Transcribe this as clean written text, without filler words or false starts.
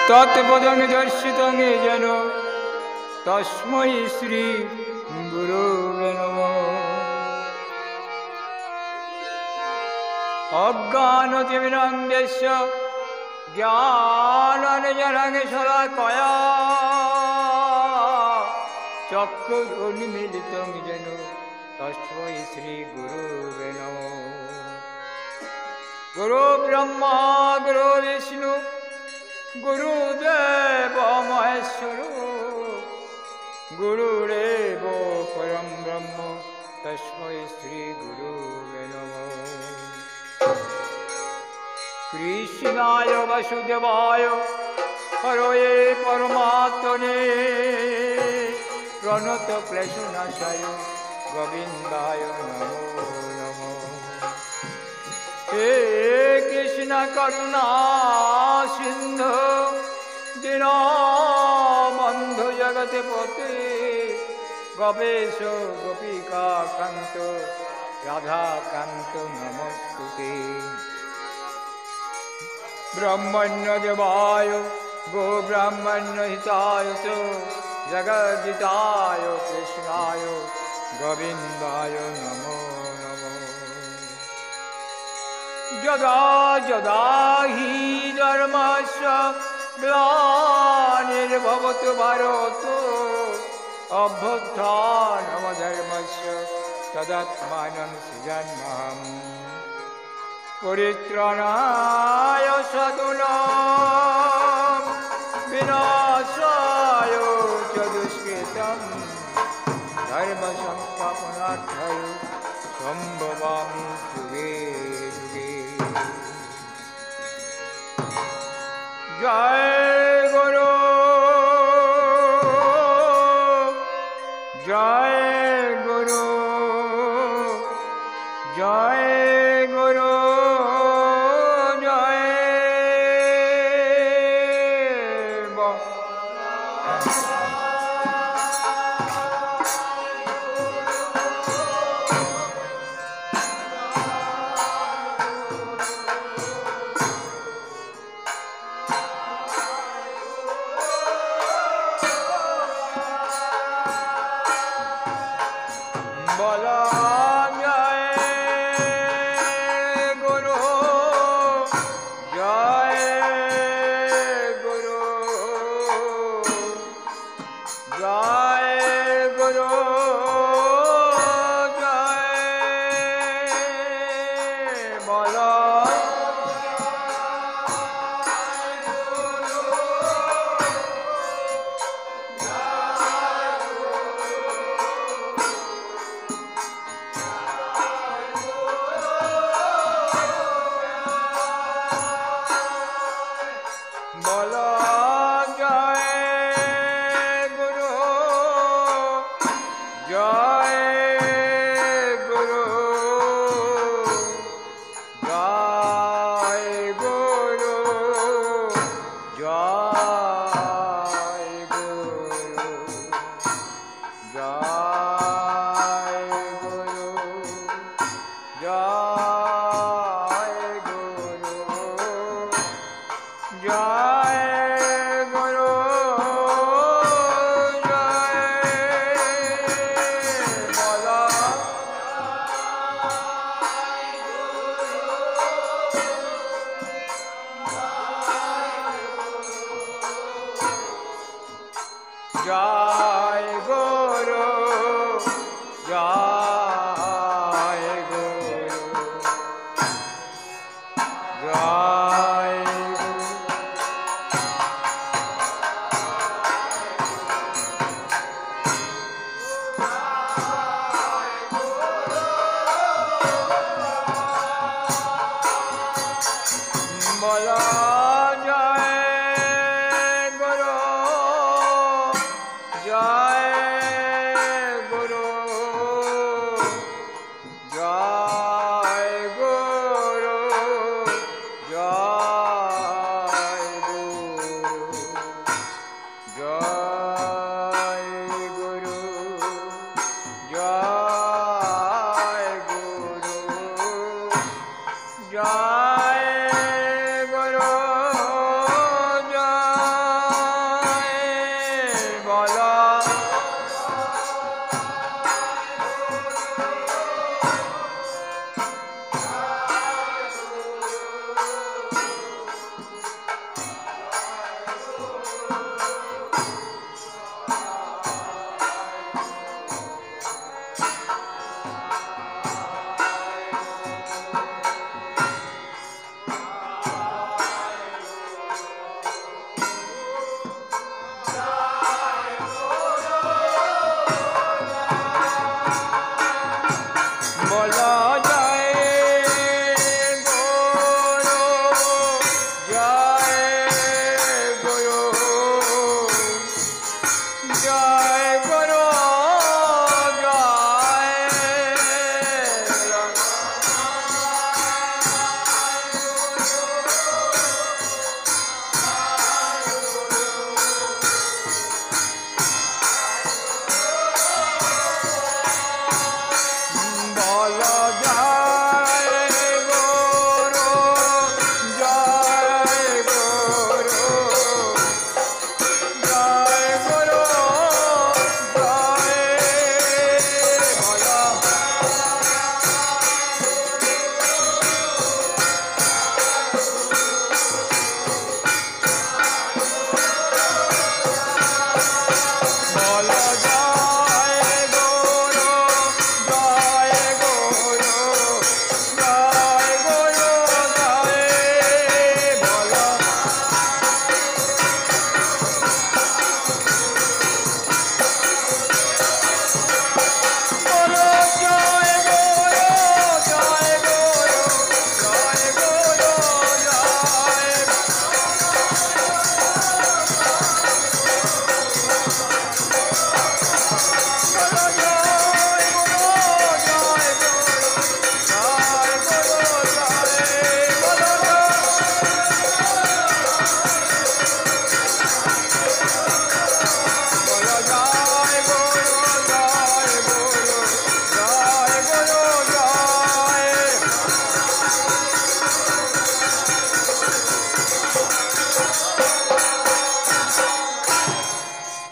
तत्पदं दर्शितं येन तस्मै श्री गुरुवे नमः। अज्ञानतिमिरान्धस्य ज्ञानाञ्जनं शलाकया चक्षुरुन्मीलितं येन तस्मै श्री गुरुवे नमः। गुरु ब्रह्मा गुरु विष्णु गुरुदेव महेश्वर गुरुरेव परम ब्रह्म तस्मै श्री गुरुवे नमः। कृष्णाय वासुदेवाय हरये परमात्मने प्रणत क्लेशनाशाय गोविन्दाय नमो नमः। हे कृष्ण करुणा सिंधु दीनबन्धु जगत्पते गोपेश गोपिका कान्त राधा कान्त नमस्तुते। ब्रह्मण्य देवाय गो ब्राह्मण्य हिताय च जगद्दिताय कृष्णाय गोविन्दाय नमो नमः। यदा यदा हि धर्मस्य ग्लानिर्भवतु भारत अभ्युत्थानमधर्मस्य तदात्मानं सृजाम्यहम्। परित्राणाय साधूनां विनाशाय च दुष्कृतं धर्मसंस्थापनार्थाय सम्भवामि युगे युगे। जय गुरु जय गुरु जय गुरु जय जा